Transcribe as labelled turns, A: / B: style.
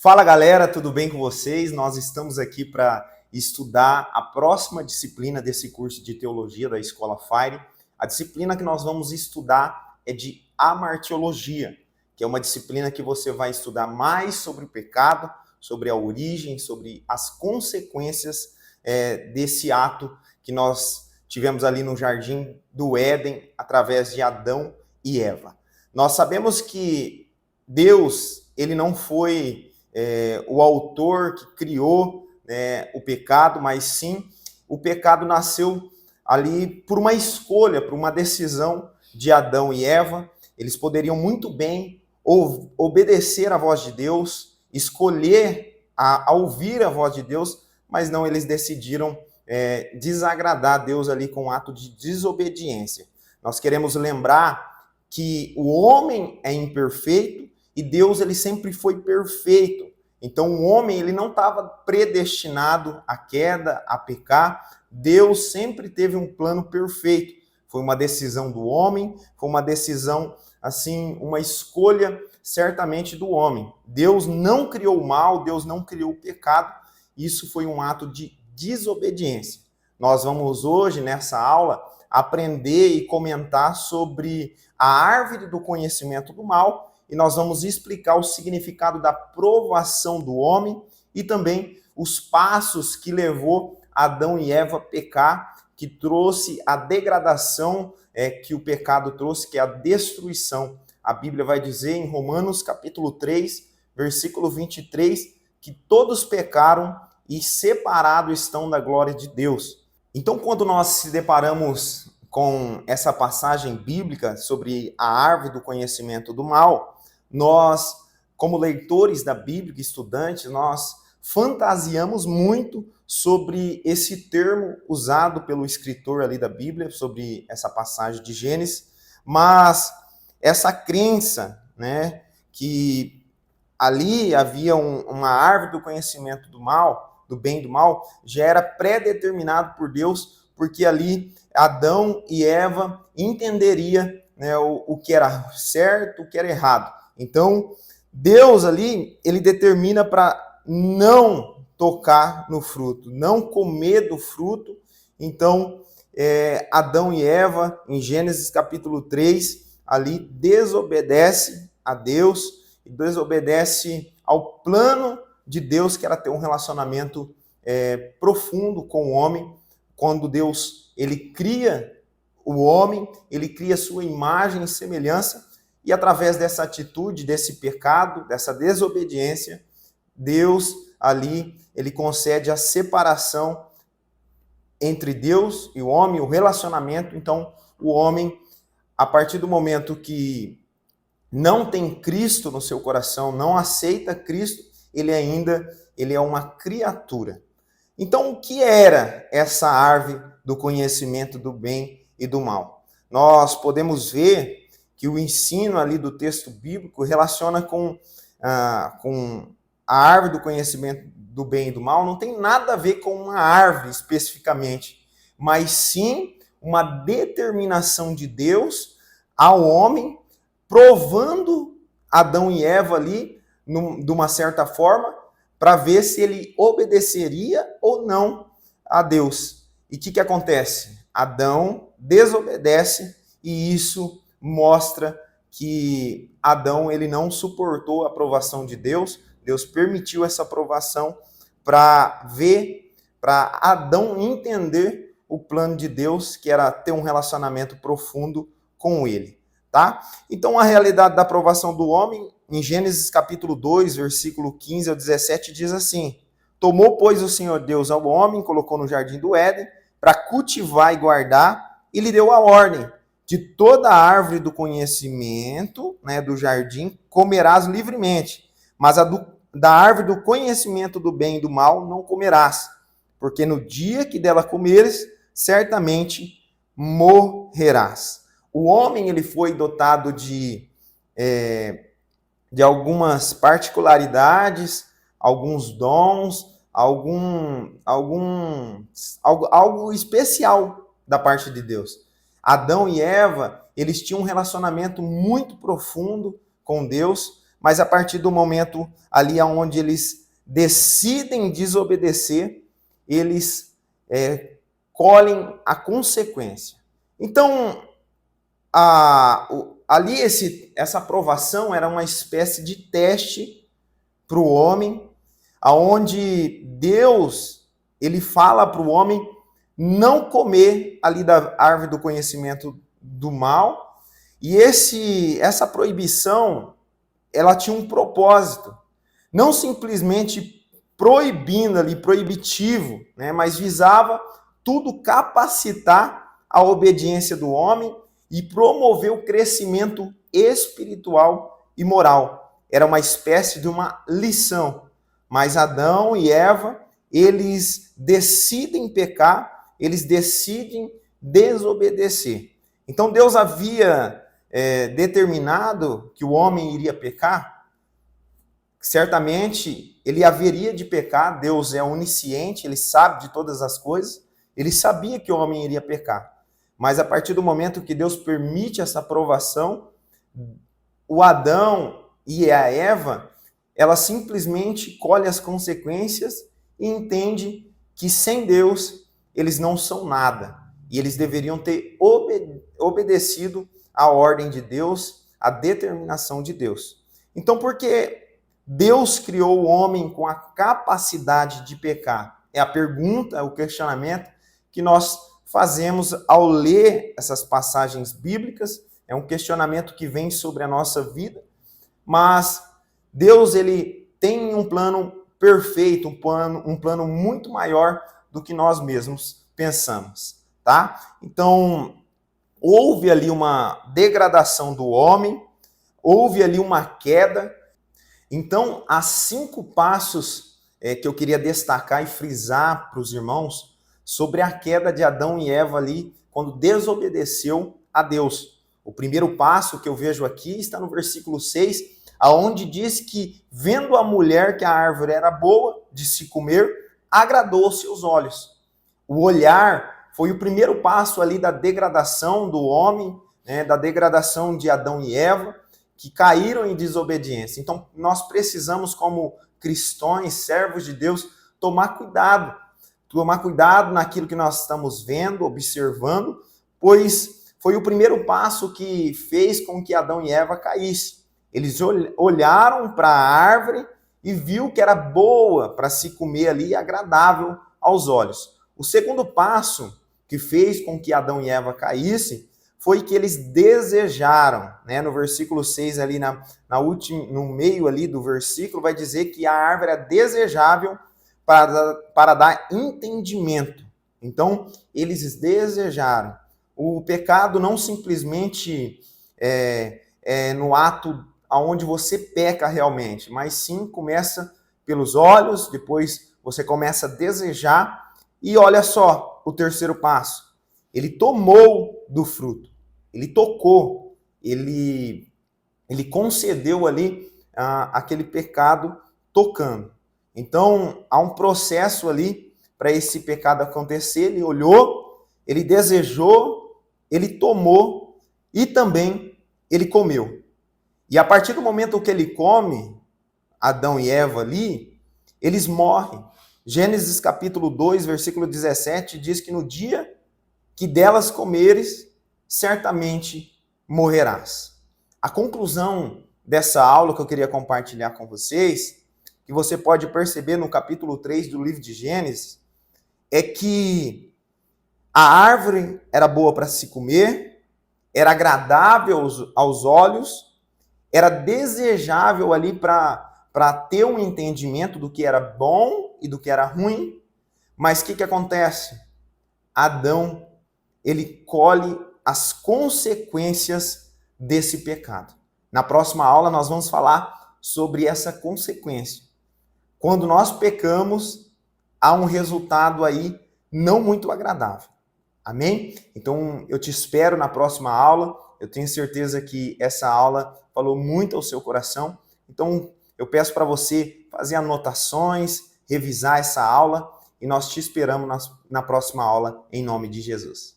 A: Fala galera, tudo bem com vocês? Nós estamos aqui para estudar a próxima disciplina desse curso de teologia da Escola Fire. A disciplina que nós vamos estudar é de amartiologia, que é uma disciplina que você vai estudar mais sobre o pecado, sobre a origem, sobre as consequências desse ato que nós tivemos ali no Jardim do Éden, através de Adão e Eva. Nós sabemos que Deus, ele não foi o autor que criou o pecado, mas sim o pecado nasceu ali por uma escolha, por uma decisão de Adão e Eva. Eles poderiam muito bem obedecer à voz de Deus, escolher a ouvir a voz de Deus, mas não, eles decidiram desagradar a Deus ali com um ato de desobediência. Nós queremos lembrar que o homem é imperfeito e Deus ele sempre foi perfeito. Então o homem ele não estava predestinado à queda, a pecar. Deus sempre teve um plano perfeito. Foi uma decisão do homem, foi uma decisão, assim, uma escolha certamente do homem. Deus não criou o mal, Deus não criou o pecado. Isso foi um ato de desobediência. Nós vamos hoje, nessa aula, aprender e comentar sobre a árvore do conhecimento do mal, e nós vamos explicar o significado da provação do homem e também os passos que levou Adão e Eva a pecar, que trouxe a degradação que o pecado trouxe, que é a destruição. A Bíblia vai dizer em Romanos capítulo 3, versículo 23, que todos pecaram e separados estão da glória de Deus. Então, quando nós se deparamos com essa passagem bíblica sobre a árvore do conhecimento do mal, nós, como leitores da Bíblia, estudantes, nós fantasiamos muito sobre esse termo usado pelo escritor ali da Bíblia, sobre essa passagem de Gênesis, mas essa crença, que ali havia uma árvore do conhecimento do mal, do bem e do mal, já era pré-determinado por Deus, porque ali Adão e Eva entenderiam o que era certo, o que era errado. Então, Deus ali, ele determina para não tocar no fruto, não comer do fruto. Então, Adão e Eva, em Gênesis capítulo 3, ali desobedece a Deus, e desobedece ao plano de Deus, que era ter um relacionamento profundo com o homem. Quando Deus ele cria o homem, ele cria sua imagem e semelhança, e através dessa atitude, desse pecado, dessa desobediência, Deus ali, ele concede a separação entre Deus e o homem, o relacionamento. Então, o homem, a partir do momento que não tem Cristo no seu coração, não aceita Cristo, ele é uma criatura. Então, o que era essa árvore do conhecimento do bem e do mal? Nós podemos ver que o ensino ali do texto bíblico relaciona com a árvore do conhecimento do bem e do mal, não tem nada a ver com uma árvore especificamente, mas sim uma determinação de Deus ao homem, provando Adão e Eva ali, de uma certa forma, para ver se ele obedeceria ou não a Deus. E o que acontece? Adão desobedece, e isso mostra que Adão ele não suportou a aprovação de Deus. Deus permitiu essa aprovação para Adão entender o plano de Deus, que era ter um relacionamento profundo com ele, tá? Então, a realidade da aprovação do homem, em Gênesis capítulo 2, versículo 15 ao 17, diz assim: tomou, pois, o Senhor Deus ao homem, colocou no jardim do Éden, para cultivar e guardar, e lhe deu a ordem: de toda a árvore do conhecimento, do jardim, comerás livremente, mas da árvore do conhecimento do bem e do mal não comerás, porque no dia que dela comeres, certamente morrerás. O homem ele foi dotado de algumas particularidades, alguns dons, algo especial da parte de Deus. Adão e Eva, eles tinham um relacionamento muito profundo com Deus, mas a partir do momento ali onde eles decidem desobedecer, eles colhem a consequência. Então, ali essa aprovação era uma espécie de teste para o homem, aonde Deus ele fala para o homem não comer ali da árvore do conhecimento do mal, e essa proibição ela tinha um propósito, não simplesmente proibindo ali, proibitivo, né, mas visava tudo capacitar a obediência do homem e promover o crescimento espiritual e moral. Era uma espécie de uma lição. Mas Adão e Eva, eles decidem pecar, eles decidem desobedecer. Então Deus havia determinado que o homem iria pecar. Certamente ele haveria de pecar. Deus é onisciente, ele sabe de todas as coisas. Ele sabia que o homem iria pecar. Mas a partir do momento que Deus permite essa aprovação, o Adão e a Eva, ela simplesmente colhe as consequências e entende que sem Deus eles não são nada. E eles deveriam ter obedecido à ordem de Deus, à determinação de Deus. Então, por que Deus criou o homem com a capacidade de pecar? É a pergunta, é o questionamento que nós fazemos ao ler essas passagens bíblicas. É um questionamento que vem sobre a nossa vida, mas Deus ele tem um plano perfeito, um plano muito maior do que nós mesmos pensamos, tá? Então, houve ali uma degradação do homem, houve ali uma queda. Então, há 5 passos que eu queria destacar e frisar para os irmãos sobre a queda de Adão e Eva ali, quando desobedeceu a Deus. O primeiro passo que eu vejo aqui está no versículo 6, aonde diz que, vendo a mulher que a árvore era boa de se comer, agradou aos seus olhos. O olhar foi o primeiro passo ali da degradação do homem, né, da degradação de Adão e Eva, que caíram em desobediência. Então, nós precisamos, como cristãos, servos de Deus, tomar cuidado naquilo que nós estamos vendo, observando, pois foi o primeiro passo que fez com que Adão e Eva caíssem. Eles olharam para a árvore e viu que era boa para se comer ali, agradável aos olhos. O segundo passo que fez com que Adão e Eva caíssem foi que eles desejaram, né? No versículo 6 ali no meio ali do versículo vai dizer que a árvore é desejável para dar entendimento. Então, eles desejaram. O pecado não simplesmente no ato aonde você peca realmente, mas sim começa pelos olhos, depois você começa a desejar, e olha só o terceiro passo. Ele tomou do fruto, ele tocou, ele concedeu ali aquele pecado tocando. Então, há um processo ali para esse pecado acontecer. Ele olhou, ele desejou, ele tomou e também ele comeu. E a partir do momento que ele come, Adão e Eva ali, eles morrem. Gênesis capítulo 2, versículo 17, diz que no dia que delas comeres, certamente morrerás. A conclusão dessa aula que eu queria compartilhar com vocês, que você pode perceber no capítulo 3 do livro de Gênesis, é que a árvore era boa para se comer, era agradável aos olhos, era desejável ali para ter um entendimento do que era bom e do que era ruim, mas o que acontece? Adão, ele colhe as consequências desse pecado. Na próxima aula nós vamos falar sobre essa consequência. Quando nós pecamos, há um resultado aí não muito agradável. Amém? Então, eu te espero na próxima aula. Eu tenho certeza que essa aula falou muito ao seu coração. Então, eu peço para você fazer anotações, revisar essa aula, e nós te esperamos na próxima aula, em nome de Jesus.